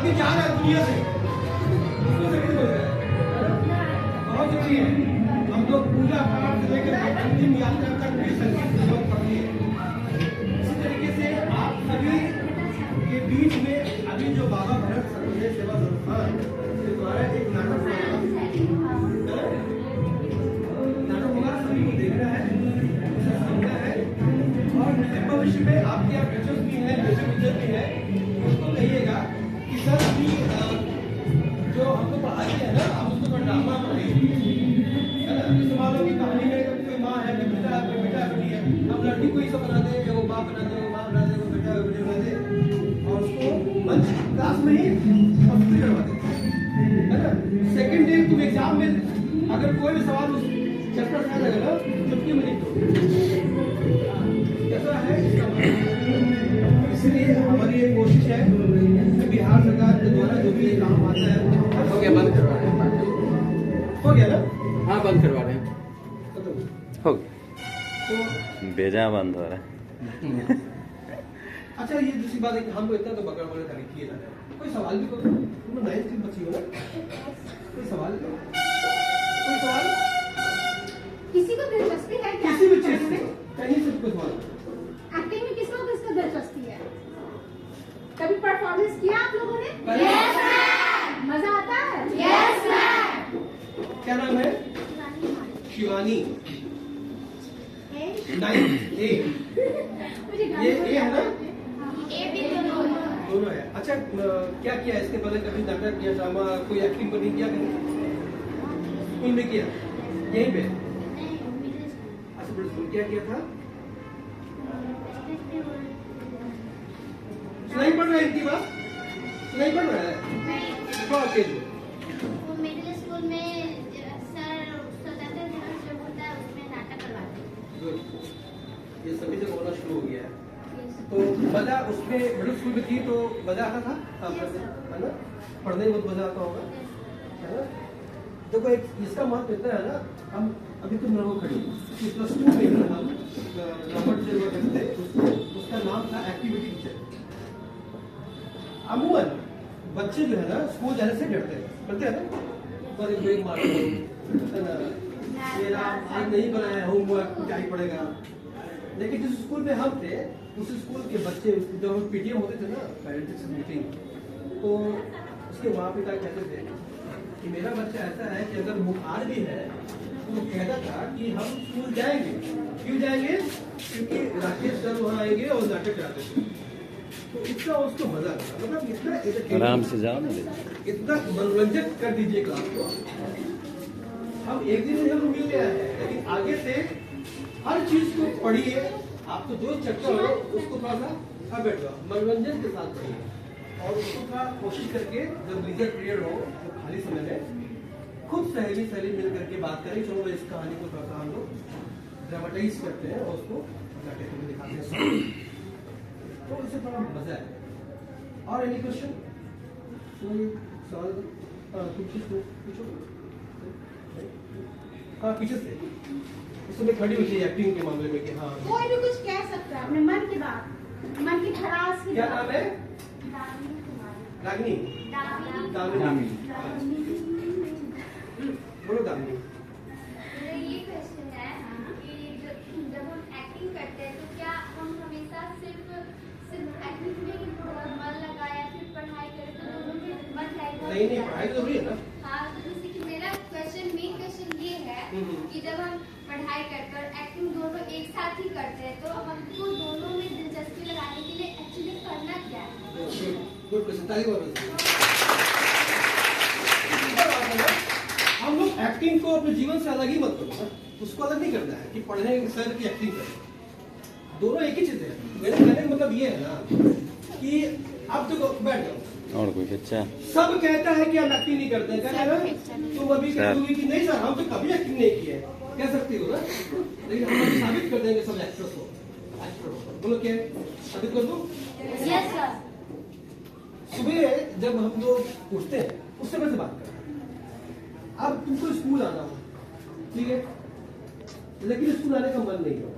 व्यक्ति जा रहा है दुनिया से उसको सेकंड बोल रहा है। बहुत जरूरी है हम लोग पूजा पाठ से लेकर अंतिम यात्रा तक भी संगीत के लोग पढ़ते हैं। इसी तरीके से आप सभी के बीच में अभी जो बाबा भरत सर्वोदय सेवा संस्थान के द्वारा एक नाटक होगा, सभी को देखना है, समझना है और भविष्य में आपके यहाँ टीचर्स भी हैं, टीचर भी है, उसको कहिएगा कि सर अभी जो हमको पढ़ाते हैं ना, आप उसको थोड़ा ड्रामा पढ़ाइए, है ना। जैसे मान लो कि कहानी में कोई माँ है, कोई बेटा बेटी है, हम लड़की को ही सब बना दे, वो बाप बना दे, वो माँ बना दे, वो बेटा बेटी बना दे और उसको मंच क्लास में ही प्रस्तुति करवा देते हैं, है ना। सेकेंड डे तुम एग्जाम में अगर कोई भी सवाल उस चैप्टर से लगे ना, चुटकी में लिख दो, ऐसा है इसका मतलब। इसलिए हमारी ये कोशिश है कि बिहार सरकार के द्वारा जो भी काम आता है हो गया, बंद करवा रहे हैं। हो गया ना? हाँ, बंद करवा रहे हैं। हो गया, तो बेजा बंद हो रहा है। अच्छा, ये दूसरी बात है कि हमको इतना तो बकरा बकरा तारीफ किए जाते हैं। कोई सवाल भी करो, तुम 9th की बच्ची हो ना, कोई सवाल करो, कोई सवाल किसी को दिलचस्पी है क्या? किसी भी चीज में कहीं से कोई सवाल एक्टिंग में किसको दिलचस्पी है? कभी परफॉर्मेंस किया आप लोगों ने? Yes, ma'am. मजा आता है? Yes, ma'am. क्या नाम है? शिवानी। 9 A। ये A है ना? ए भी दोनों है। अच्छा, क्या किया इसके पहले? कभी नाटक किया, ड्रामा, कोई एक्टिंग पर नहीं किया कभी? स्कूल में किया? यहीं पे? अच्छा, बड़े स्कूल क्या किया था? नहीं पढ़ रहा है इनकी बात? नहीं पढ़ रहा है? मिडिल स्कूल में सर स्वतंत्रता दिवस जो होता है उसमें नाटक करवाते हैं। ये सभी जगह होना शुरू हो गया है। तो मजा उसमें मिडिल स्कूल में थी तो मजा आता था काम करने, है ना। पढ़ने में बहुत मजा आता होगा, है ना। देखो एक इसका महत्व इतना है ना, हम अभी तुम लोगों खड़ी प्लस 2 में हम रबड़ से हुआ करते थे, उसका नाम था एक्टिविटी टीचर। अमूमन बच्चे जो है ना स्कूल जाने से डरते हैं ना, पर एक ब्रेक मार है ना, ये आज नहीं बनाया होमवर्क क्या ही पड़ेगा। लेकिन जिस स्कूल में हम थे उस स्कूल के बच्चे जब हम पीटीएम होते थे ना, पेरेंट्स मीटिंग, तो उसके माँ पिता कहते थे कि मेरा बच्चा ऐसा है कि अगर बुखार भी है तो कहता था कि हम स्कूल जाएंगे। क्यों जाएंगे? क्योंकि राकेश सर वहाँ आएंगे और नाटक कराते थे। तो इतना उसको मजा आता, मतलब इतना आराम से जाओ ना, इतना मनोरंजक कर दीजिए क्लास को। हम एक दिन हम मिल गया है, लेकिन आगे से हर चीज को पढ़िए। आपको जो चैप्टर हो उसको थोड़ा सा बैठ जाओ, मनोरंजन के साथ पढ़िए और उसको थोड़ा कोशिश करके जब लीजर पीरियड हो तो खाली समय में खुद सहेली मिल करके बात करें, चलो इस कहानी को थोड़ा सा हम लोग ड्रामेटाइज करते हैं और उसको नाटक में दिखाते हैं, तो इससे थोड़ा मजा है। और एनी क्वेश्चन? कोई सवाल? पूछो। हाँ, पीछे से उसमें खड़ी हुई थी एक्टिंग के मामले में कि हाँ कोई भी कुछ कह सकता है अपने मन की बात, मन की खराश की। क्या नाम है? रागिनी। दामिनी। बोलो दामिनी। ये क्वेश्चन है कि जब हम एक्टिंग करते हैं तो क्या हम हमेशा सिर्फ एक्टिंग में ही मन लगाया फिर पढ़ाई करें तो दोनों में मन लगेगा? नहीं, पढ़ाई जरूरी है ना। हाँ, तो जैसे कि मेरा मेन क्वेश्चन ये है कि जब हम पढ़ाई कर एक्टिंग दोनों एक साथ ही करते हैं तो हमको दोनों में दिलचस्पी लगाने के लिए एक्चुअली करना क्या है? Good question. हम लोग एक्टिंग को अपने जीवन से अलग ही मत करो ना, उसको अलग नहीं करना है कि पढ़ने सर की एक्टिंग करें, दोनों एक ही चीज है। मेरे कहने का मतलब ये है ना कि आप तो बैठ जाओ और कोई बच्चा सब कहता है कि हम एक्टिंग नहीं करते हैं, क्या कह रहे हैं? तुम अभी कह दोगे कि नहीं सर हम तो कभी एक्टिंग नहीं की है, कह सकती हो ना, लेकिन हम अभी साबित कर देंगे सब एक्टर्स को। बोलो क्या साबित कर दो? Yes sir. सुबह जब हम लोग उठते हैं उस समय से बात करते हैं। अब तुमको स्कूल आना हो, ठीक है, लेकिन स्कूल आने का मन नहीं हो,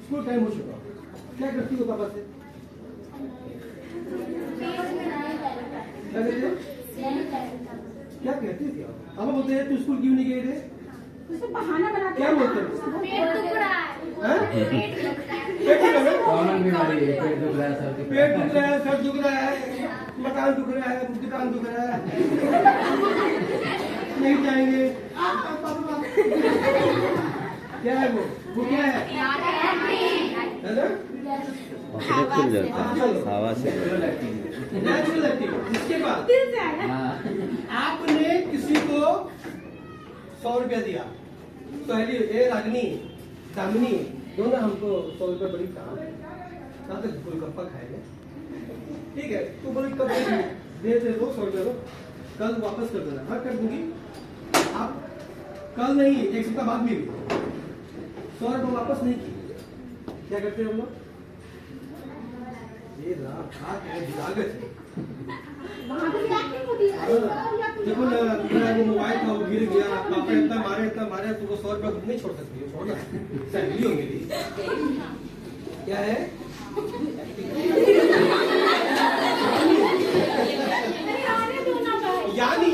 स्कूल टाइम हो चुका, क्या करती हो पापा से? क्या कहते हैं? क्या कहते थे आप? अब बोलते हैं तू स्कूल क्यों नहीं गए थे? उसको बहाना बनाते क्या हैं। बोलते हो? पेट दुख रहा है। हैं? पेट दुख रहा है। पेट दुख रहा है? कॉमन बीमारी है, पेट दुख रहा है, सर्दी पेट दुख रहा है, सर दुख रहा है, मकान दुख रहा है, दुकान दुख रहा है, नहीं जाएंगे। क्या है वो क्या है? है ना? आंखें खुल जाती है हवा से। Natural activity. इसके बाद दिल से आया। हाँ। आपने किसी को 100 रुपया दिया, पहली ए रागनी दामिनी दोनों हमको 100 रुपया बड़ी कहा तक गोलगप्पा खाएंगे, ठीक है? तो बोली कब दे दो 100 रुपया दो, कल वापस कर देना। हाँ कर दूंगी। आप कल नहीं, एक सप्ताह बाद में भी 100 रुपया वापस नहीं किए, क्या करते हैं हम लोग? ये लागत है। वहाँ पे भी एक्टिंग होती है। अरे यार, या कुछ देखो ना, मेरा वो मोबाइल था वो गिर गया, पापा इतना मारे तो वो 100 रुपया नहीं छोड़ सकती है, छोड़ना सैलरी होगी थी। क्या है? अरे आने दो ना भाई। यानी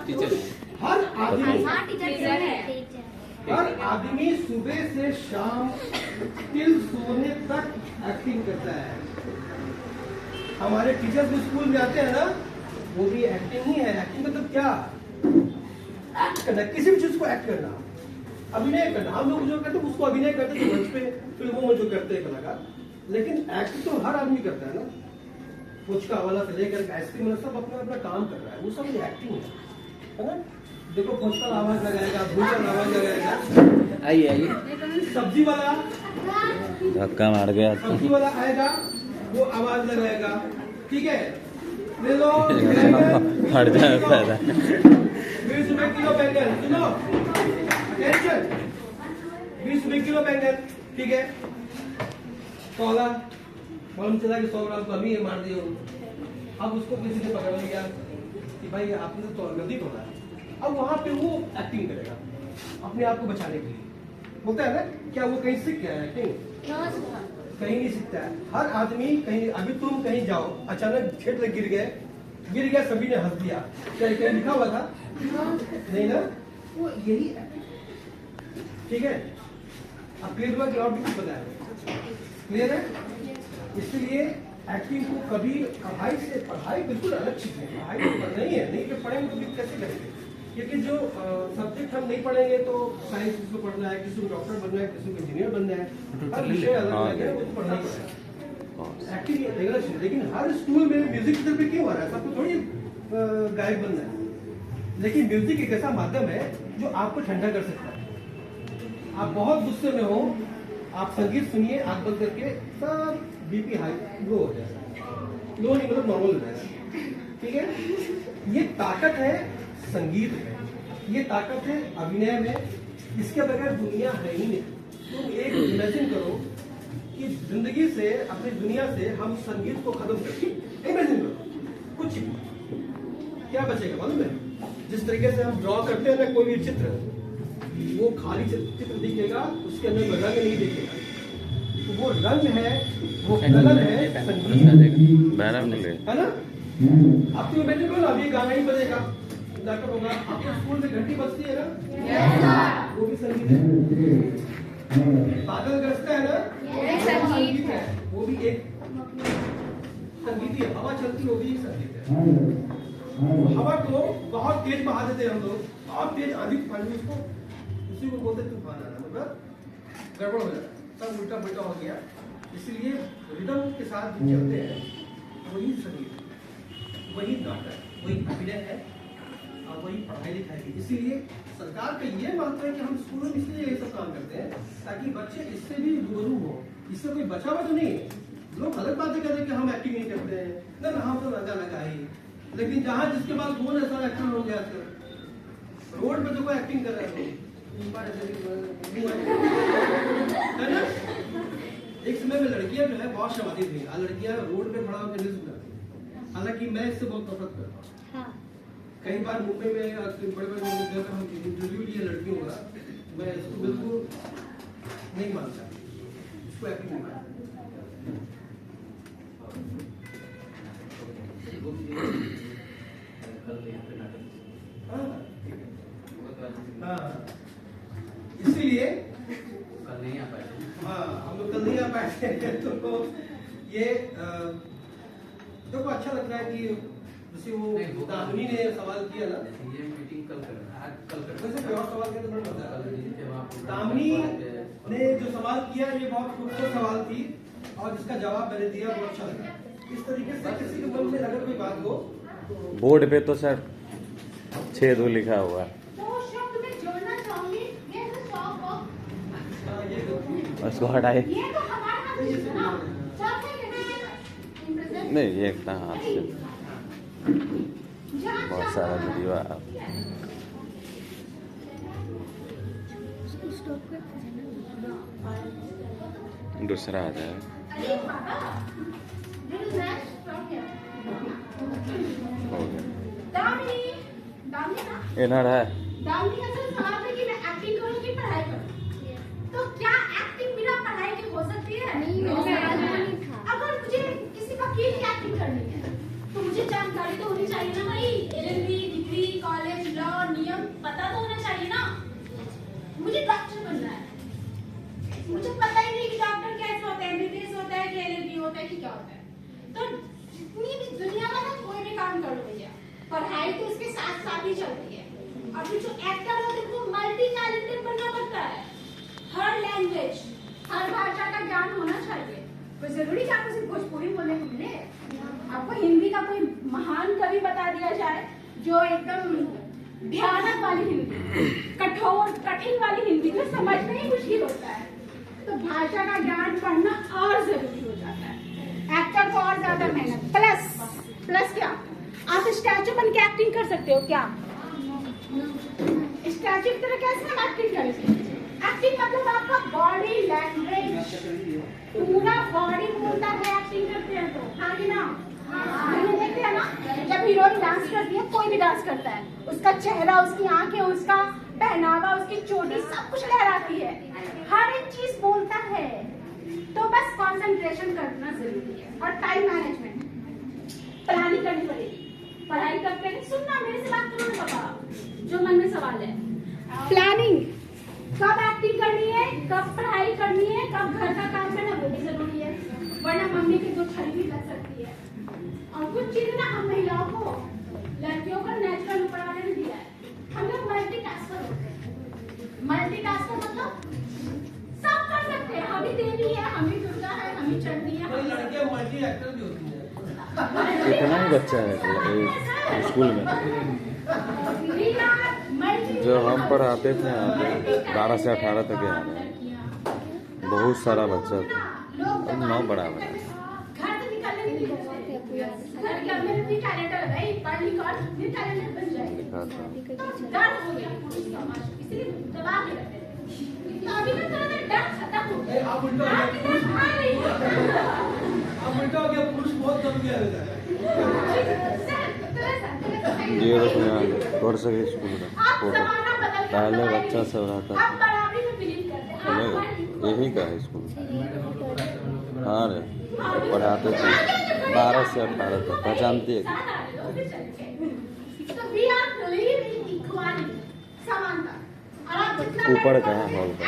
टीचर हर आदमी हाँ टीचर है। हर आदमी सुबह से शाम till सोने तक एक्टिंग करता है। हमारे टीचर जो स्कूल में आते हैं ना, वो भी एक्टिंग ही है। एक्टिंग मतलब क्या? एक्ट करना, किसी भी चीज को एक्ट करना, अभिनय करना। हम लोग जो करते हैं उसको अभिनय करते हैं मंच पे, फिल्मों में जो करते हैं कलाकार, लेकिन एक्ट तो हर आदमी करता है ना। पुचका वाला से लेकर आइसक्रीम वाला सब अपना अपना काम कर रहा है, वो सब एक्टिंग है ना? देखो पुचका आवाज लगाएगा, भूखा आवाज लगाएगा, आइए आइए। सब्जी वाला धक्का मार गया सब्जी वाला आएगा, वो आवाज लगाएगा, ठीक है? ले लो हट जाए पैदा। 20 रुपए किलो बैंगन, सुनो टेंशन, 20 रुपए किलो बैंगन, ठीक है? तौला मालूम चला कि 100 ग्राम कमी है, मार दिया। अब उसको किसी ने पकड़ लिया कि भाई आपने तो गलती तोड़ा है। अब वहां पे वो एक्टिंग करेगा अपने आप को बचाने के लिए। बोलता है ना, क्या वो कहीं सीख गया है एक्टिंग? कहीं नहीं सीखता है। हर आदमी कहीं, अभी तुम कहीं जाओ, अचानक क्षेत्र गिर गया, सभी ने हंस दिया, क्या कहीं लिखा हुआ था? नहीं ना? वो यही है, ठीक है? अब क्लियर हुआ कि और भी कुछ बताया? क्लियर है? इसलिए एक्टिंग को कभी पढ़ाई बिल्कुल अलग चीज है। पढ़ाई तो नहीं है, नहीं तो पढ़ेंगे तो भी कैसे करेंगे? क्योंकि जो सब्जेक्ट हम नहीं पढ़ेंगे तो साइंस किसी को पढ़ना है, किसी को डॉक्टर बनना है, किसी को इंजीनियर बनना है, हर विषय अलग अलग है, वो तो पढ़ना ही पड़ेगा। एक्टिंग रेगुलर चीज, लेकिन हर स्कूल में म्यूजिक की तरफ भी क्यों आ रहा है? सबको थोड़ी गायक बनना है, लेकिन म्यूजिक एक ऐसा माध्यम है जो आपको ठंडा कर सकता है। आप बहुत गुस्से में हो, आप संगीत सुनिए, आंख बंद करके, सब बीपी हाई लो हो जाएगा, लो नहीं मतलब नॉर्मल हो जाएगा, ठीक है? ये ताकत है संगीत में, ये ताकत है अभिनय में, इसके बगैर दुनिया है ही नहीं। तुम एक इमेजिन करो कि जिंदगी से, अपनी दुनिया से हम संगीत को खत्म करके इमेजिन करो, कुछ क्या बचेगा मालूम है? जिस तरीके से हम ड्रॉ करते हैं ना कोई भी चित्र, वो खाली चित्र दिखेगा, उसके अंदर में रंग नहीं दिखेगा। तो वो रंग है, वो कलर है संगीत, है ना? अब तुम इमेजिन करो ना, अभी गाना ही बजेगा, डॉक्टर होगा, आपके स्कूल में घंटी बजती है ना, वो भी संगीत है। बादल गरजता है ना, संगीत है, वो भी एक संगीत ही है। हवा चलती है, वो भी एक संगीत है। हवा को बहुत तेज बहा देते हैं हम लोग, बहुत तेज आंधी तूफान में, उसको उसी को बोलते तूफान आना, मतलब गड़बड़ हो जाता है, सब उल्टा पुल्टा हो गया। इसलिए रिदम के साथ जो चलते हैं वही संगीत, वही नाटक, वही अभिनय है, और वही पढ़ाई लिखाई है। इसीलिए सरकार का ये महत्व है कि हम स्कूलों में इसलिए ये सब काम करते हैं ताकि बच्चे इससे भी रूबरू हो। इससे कोई बचा हुआ तो नहीं है। लोग अलग बातें कहते हैं कि हम एक्टिंग नहीं करते हैं, ना हम तो लगा ही, लेकिन जहाँ जिसके पास फोन है सारा एक्टिंग हो गया आजकल। रोड पे तो कोई एक्टिंग कर रहा है ना। एक समय में लड़कियां जो है बहुत शर्माती थी, लड़कियां रोड पे खड़ा होकर नहीं सुनती। हालांकि मैं इससे बहुत नफरत करता हूँ। कई बार मुंबई में बड़े बड़े जगह हम इंटरव्यू लिए लड़कियों का, मैं इसको बिल्कुल नहीं मानता, इसको एक्टिंग नहीं मानता। तो ये देखो अच्छा लग रहा है कि जैसे वो दामिनी ने सवाल किया ना, ये मीटिंग कल करना आज कल वैसे कोई और सवाल किया तो बड़ा मजा आया। करना दामिनी ने जो सवाल किया ये बहुत खूबसूरत सवाल थी और जिसका जवाब मैंने दिया बहुत अच्छा लगा। इस तरीके से किसी के मन में अगर कोई बात हो बोर्ड पे तो सर 6 लिखा हुआ है। दो शब्द में जोड़ना चाहूंगी, ये तो शौक हो, ये उसको हटाए ये तो हमारा हाथ में है ना, शौक है कि नहीं? नहीं, ये इतना हाथ से जहाँ बहुत सारा वीडियो आ दूसरा आ जाए। अरे बाबा, this is next from here. हो गया दामिनी, दामिनी ना? इधर है। दामिनी का तो सवाल है कि मैं एक्टिंग करूँ कि पढ़ाई करूँ? तो क्या एक्टिंग बिना पढ़ाई के हो सकती है? अगर मुझे किसी वकील की एक्टिंग करनी है, तो मुझे जानकारी तो होनी चाहिए ना भाई, LLB, डिग्री, कॉलेज, लॉ, नियम पता तो होना चाहिए ना। मुझे डॉक्टर बनना है, मुझे पता ही नहीं कि डॉक्टर कैसे होता है, MBBS होता है कि LLB होता है कि क्या होता है। तो जितनी भी दुनिया में ना कोई भी काम कर लो भैया, पढ़ाई तो इसके साथ साथ ही चलती है। अभी जो एक्टर है देखो मल्टी टैलेंटेड बनना पड़ता है, हर लैंग्वेज, हर भाषा का ज्ञान होना चाहिए। कोई जरूरी कि आपको सिर्फ भोजपुरी बोलने को मिले, आपको हिंदी का कोई महान कवि बता दिया जाए जो एकदम भयानक वाली हिंदी, कठोर कठिन वाली हिंदी जो समझना ही मुश्किल होता है, तो भाषा का ज्ञान पढ़ना और जरूरी हो जाता है। एक्टर को और ज्यादा मेहनत, प्लस क्या आप स्टैचू बन के एक्टिंग कर सकते हो क्या? स्टैचू की तरह कैसे हम एक्टिंग करेंगे? एक्टिंग मतलब आपका बॉडी लैंग्वेज, पूरा बॉडी बोलता है एक्टिंग करते हैं तो, हाँ कि ना? हाँ, देखते हैं ना, जब हीरोइन डांस करती है, कोई भी डांस करता है, उसका चेहरा, उसकी आंखें, उसका पहनावा, उसकी चोटी सब कुछ लहराती है, हर एक चीज बोलता है। तो बस कंसंट्रेशन करना जरूरी है और टाइम मैनेजमेंट, प्लानिंग करनी पड़ेगी। पढ़ाई कब करें? सुनना, मेरे से बात करो ना पापा, जो मन में सवाल है। प्लानिंग, कब एक्टिंग करनी है, कब पढ़ाई करनी है, कब घर का काम करना, वो भी जरूरी है, वरना मम्मी की दो छड़ी भी लग सकती है। और कुछ चीजें ना हम महिलाओं को, लड़कियों को नेचुरल ऊपर वाले ने दिया है, हम लोग मल्टीटास्कर होते हैं। मल्टीटास्कर मतलब सब कर सकते हैं, हम ही देवी है, हम ही दुर्गा है, हम ही चंडी है, कोई लड़कियां मल्टी एक्टर भी होती हैं। कितना ही बच्चा है स्कूल में। जो हम पढ़ाते थे यहाँ पे 12 से 18 तक यहाँ पे बहुत सारा बच्चा था, अब 9 बराबर है। घर से निकलने नहीं देते, घर के अंदर इतनी टैलेंट है भाई, पढ़ लिख और इतनी टैलेंटेड बन जाएगी। लिखा था तो डर हो गया पुरुष समाज, इसलिए दबा के रखते हैं। तो अभी तक थोड़ा डर खत्म हो गया। आप उल्टा हो गया, आप उल्टा हो गया, पुरुष बहुत कम किया जाता है। ये कर सके स्कूल में फोटो पहले बच्चा सब रहता था, चलेगा यही का है स्कूल। हाँ रे, पढ़ाते थे 12 से 18 तक, पहचानती है। ऊपर का है हॉल का।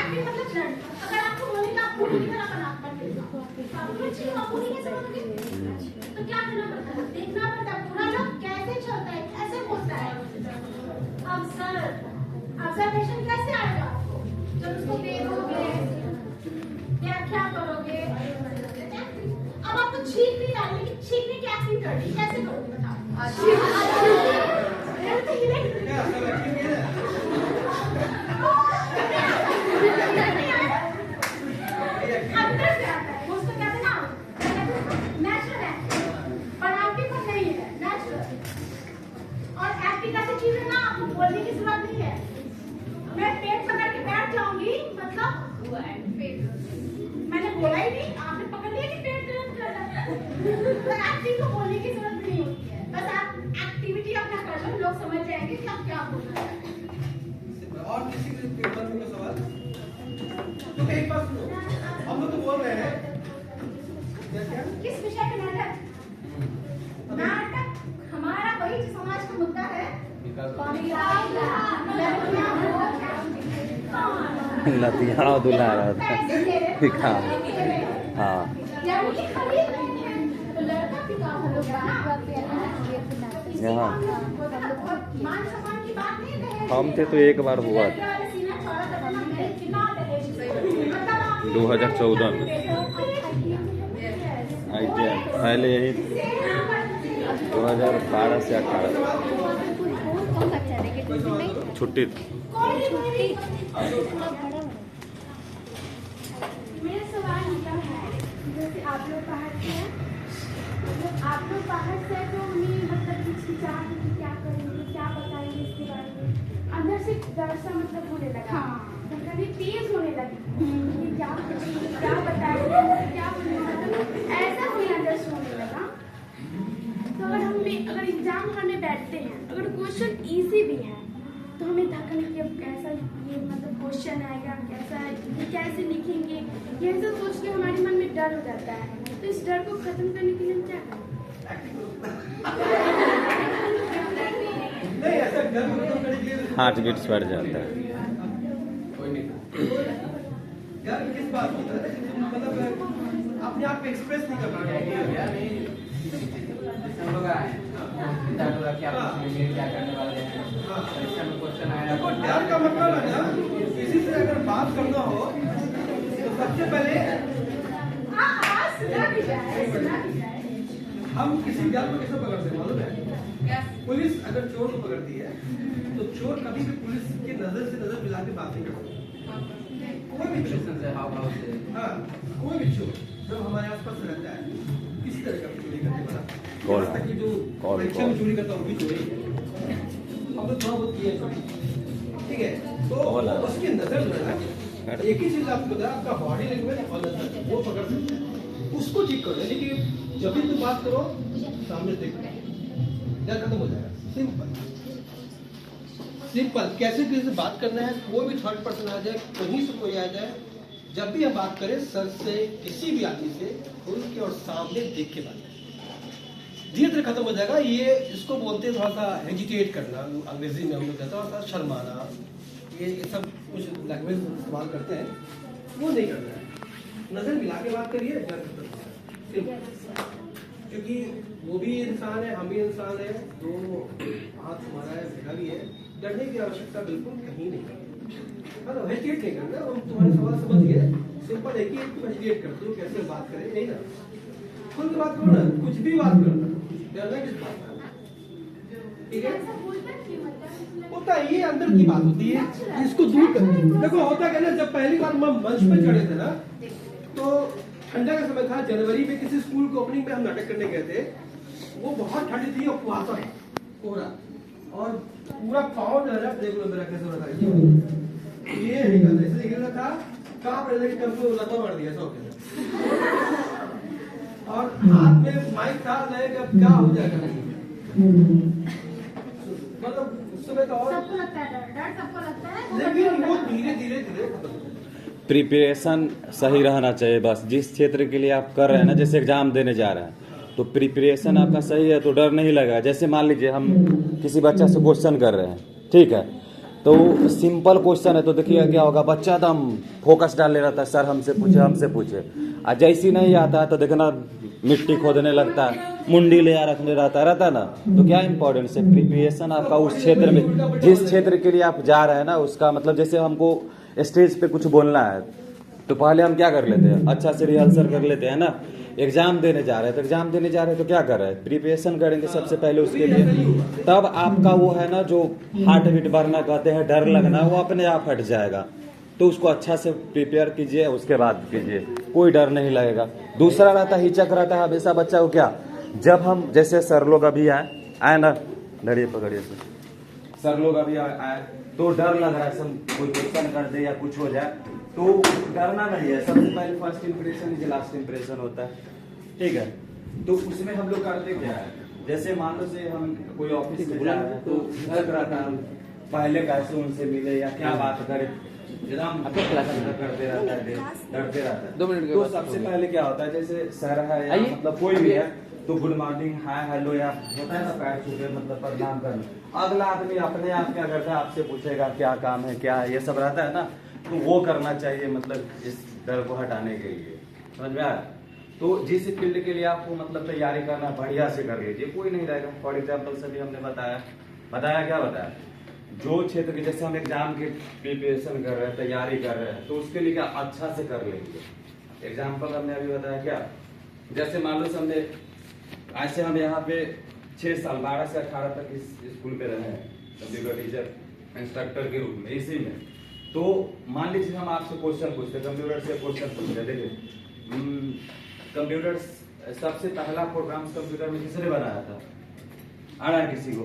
तो क्या करना पड़ता है? देखना पड़ता है पूरा लोग कैसे चलता है, कैसे बोलता है। ऑब्जर्वेशन कैसे आएगा आपको? जब उसको देखोगे, व्याख्या करोगे। अब आपको छींक नहीं डालनी, कि छींकने की एक्टिंग करनी, कैसे करोगे बताओ? क्या सब अच्छी है? अंदर से आता है, वो उसको कहते हैं ना नेचुरल एक्टिंग, बनावटी तो नहीं है, नेचुरल। और एक्टिंग ऐसी चीज है ना, आपको बोलने की जरूरत नहीं है। मैं पेट पकड़ के बैठ जाऊंगी, मतलब मैंने बोला ही नहीं, आपने पकड़ लिया कि पेट दर्द कर रहा है। तो एक्टिंग को बोलने की जरूरत नहीं होती है, बस आप एक्टिविटी अपना कर लो, लोग समझ जाएंगे कि आप क्या बोलना चाहते हैं। और किसी के मन में कोई सवाल? तो एक बात सुनो, हम लोग तो बोल रहे हैं क्या? किस विषय पे नाटक? नाटक हमारा वही जो समाज का मुद्दा है। लतिया दुला रहा था। हाँ यानी कि खरीद रहे हैं तो लड़का भी काम हम लोग यहाँ मान सम्मान की बात नहीं रहे। हम थे तो एक बार हुआ था 2014 में ITI पहले यही 2012 से 18 छुट्टी थी। मेरा सवाल यह है, जैसे आप लोग बाहर से तो हमें मतलब हिचकिचाहट कि क्या करेंगे, क्या बताएंगे इसके बारे में, अंदर से डर सा मतलब होने लगा, कभी तेज होने लगी कि क्या करेंगे, क्या बताएंगे, क्या बोलेंगे, मतलब ऐसा कोई अंदर से होने लगा। तो अगर एग्जाम हमें बैठते हैं, अगर क्वेश्चन इजी भी है तो हमें धक्का नहीं कि अब कैसा ये मतलब क्वेश्चन आएगा, कैसा ये कैसे लिखेंगे, ये सब सोच के हमारे मन में डर हो जाता है। तो इस डर को खत्म करने के लिए हम क्या करें? नहीं ऐसा डर को खत्म करने के लिए हार्ट बीट्स बढ़ जाता है। कोई नहीं यार किस बात की तरह मतलब अपने आप को एक्सप्रेस नहीं कर पा रहे हैं। हम लोग आए डिसाइड हुआ कि आप इसमें क्या करने वाले हैं। परीक्षा में क्वेश्चन आया देखो डर का मतलब है ना, किसी से अगर बात करना हो तो सबसे पहले सुना भी जाए। हम किसी डर को कैसे पकड़ते हैं मालूम है? पुलिस अगर चोर को पकड़ती है तो चोर कभी भी पुलिस की नजर से नजर मिला के बात नहीं करता। कोई भी चोर, से हाव भाव से हाँ कोई भी चोर जब हमारे आसपास रहता है किसी तरह का चोरी करने वाला, कौन? यहाँ तक कि जो कौन? परीक्षा में चोरी करता है वो भी चोरी है। हम लोग थोड़ा बहुत किए हैं चोरी, ठीक है? तो कौन? उसकी नजर जो है ना, एक ही चीज आपको बताया, आपका बॉडी लैंग्वेज और नजर वो पकड़ सकते हैं, उसको ठीक करो। यानी कि जब भी तुम बात करो सामने देखो, डर खत्म हो जाएगा। सिंपल सिंपल कैसे किसी से बात करना है, कोई भी थर्ड पर्सन आ जाए, कहीं से कोई आ जाए, जब भी हम बात करें सर से किसी भी आदमी से खुल के और सामने देख के बात करें, धीरे धीरे खत्म हो जाएगा। ये इसको बोलते हैं थोड़ा सा हेजिटेट करना, अंग्रेजी में हम लोग कहते हैं थोड़ा सा शर्माना, ये सब कुछ लैंग्वेज इस्तेमाल करते हैं, वो नहीं करना है। नजर मिला के बात करिए, डर खत्म हो जाएगा। क्योंकि वो भी इंसान है, हम भी इंसान है, दो हाथ हमारा है, मेरा भी है, डरने की आवश्यकता बिल्कुल कहीं नहीं है। हेजिटेट नहीं करना। हम तुम्हारे सवाल समझ गए, सिंपल है कि हेजिटेट करते हो, कैसे बात करें, नहीं ना, खुल के बात करो ना, कुछ भी बात करो ना, डरना किस बात का, ठीक है? होता है, ये अंदर की बात होती है, इसको दूर कर। देखो होता क्या ना, जब पहली बार हम मंच पे चढ़े थे ना, तो ठंडा का समय था, जनवरी में किसी स्कूल की ओपनिंग में हम नाटक करने गए थे, वो बहुत ठंडी थी और कुहासा था, कोहरा, और पूरा पाँव जो है ना, देख लो मेरा कैसे हो रहा था, ये नहीं करता, ऐसे गिर रहा था, कहाँ पर कि कब को लता मार दिया सब, और हाथ में माइक था, लगेगा क्या हो जाएगा, मतलब उस समय तो और सबको लगता है डर सबको लगता है, लेकिन वो धीरे धीरे धीरे खत्म हो जाएगा। प्रिपरेशन सही रहना चाहिए बस। जिस क्षेत्र के लिए आप कर रहे हैं ना, जैसे एग्जाम देने जा रहे हैं, तो प्रिपरेशन आपका सही है तो डर नहीं लगेगा। जैसे मान लीजिए हम किसी बच्चा से क्वेश्चन कर रहे हैं, ठीक है, तो सिंपल क्वेश्चन है तो देखिएगा क्या होगा, बच्चा एकदम फोकस डाल ले रहता है, सर हमसे पूछे, और जैसी नहीं आता है तो देखना मिट्टी खोदने लगता है, मुंडी ले रखने रहता ना। तो क्या इंपॉर्टेंस है, प्रिपरेशन आपका उस क्षेत्र में, जिस क्षेत्र के लिए आप जा रहे हैं ना, उसका मतलब जैसे हमको स्टेज पे कुछ बोलना है तो पहले हम क्या कर लेते हैं, अच्छा से रिहर्सल कर लेते हैं ना। एग्जाम देने जा रहे हैं तो क्या कर रहे हैं, प्रिपरेशन करेंगे सबसे पहले उसके लिए, तब आपका वो है ना जो हार्ट बीट बढ़ना कहते हैं, डर लगना, वो अपने आप हट जाएगा। तो उसको अच्छा से प्रिपेयर कीजिए, उसके बाद कीजिए, कोई डर नहीं लगेगा। दूसरा रहता है हिचक रहता है हमेशा बच्चा को, क्या जब हम जैसे सर लोग अभी आए ना, धरिए पकड़िए सर लोग अभी आए तो डर लग रहा है, सब कोई क्वेश्चन कर दे या कुछ हो जाए तो डरना नहीं है। सबसे पहले first impression is last impression होता है, ठीक है। तो उसमें हम लोग करते क्या है, जैसे मान लो से हम कोई ऑफिस से जा रहे हैं तो डर रहता है, पहले कैसे उनसे मिले या क्या बात करें, एकदम करते रहता है, डरते रहता है। 2 मिनट के तो बाद सबसे पहले क्या होता है, जैसे सर है या मतलब कोई भी है तो गुड मॉर्निंग, हाय, हेलो या होता है ना, पैर छूटे मतलब प्रणाम करना। अगला आदमी अपने आप क्या करता है, आपसे पूछेगा क्या काम है, क्या है, ये सब रहता है ना, तो वो करना चाहिए, मतलब इस डर को हटाने के लिए। समझ में आया? तो जिस फील्ड के लिए आपको मतलब तैयारी करना बढ़िया से कर लीजिए, कोई नहीं रहेगा। फॉर एग्जाम्पल सभी हमने बताया क्या बताया, जो क्षेत्र के जैसे हम एग्जाम की प्रिपरेशन कर रहे हैं, तैयारी कर रहे हैं, तो उसके लिए क्या अच्छा से कर लेंगे। एग्जाम्पल हमने अभी बताया क्या, जैसे मान लो हमने ऐसे हम यहाँ पे 6 साल 12 से 18 तक इस स्कूल पे रहे हैं कंप्यूटर टीचर इंस्ट्रक्टर के रूप में इसी में। तो मान लीजिए हम आपसे क्वेश्चन पूछते, कंप्यूटर से क्वेश्चन पूछते, देखिए कंप्यूटर सबसे पहला प्रोग्राम कंप्यूटर में किसने बनाया था, आ रहा है किसी को?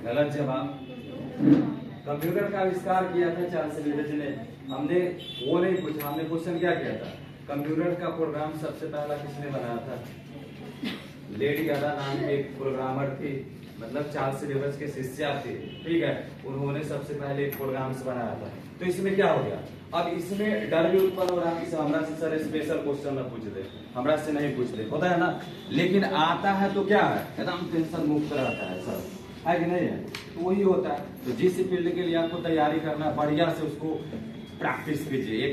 गलत जवाब। कंप्यूटर का आविष्कार किया था चार्ल्स बेबेज ने। हमने वो नहीं पूछा, हमने क्वेश्चन क्या किया था, कंप्यूटर का प्रोग्राम सबसे पहला किसने बनाया था? लेडी गागा नाम की एक प्रोग्रामर थी, मतलब चार्ल्स बेबेज के शिष्या थे, ठीक है, उन्होंने सबसे पहले एक प्रोग्राम बनाया था। तो इसमें क्या हो गया, अब इसमें डर भी उत्पन्न हो रहा है कि हमरा से सर स्पेशल क्वेश्चन न पूछ दे, हमरा से नहीं पूछ दे, होता है ना। लेकिन आता है तो क्या है, एकदम टेंशन मुक्त रहता है सर, है कि नहीं है? तो वही होता है। तो जिस फील्ड के लिए आपको तैयारी करना, बढ़िया से उसको प्रैक्टिस कीजिए।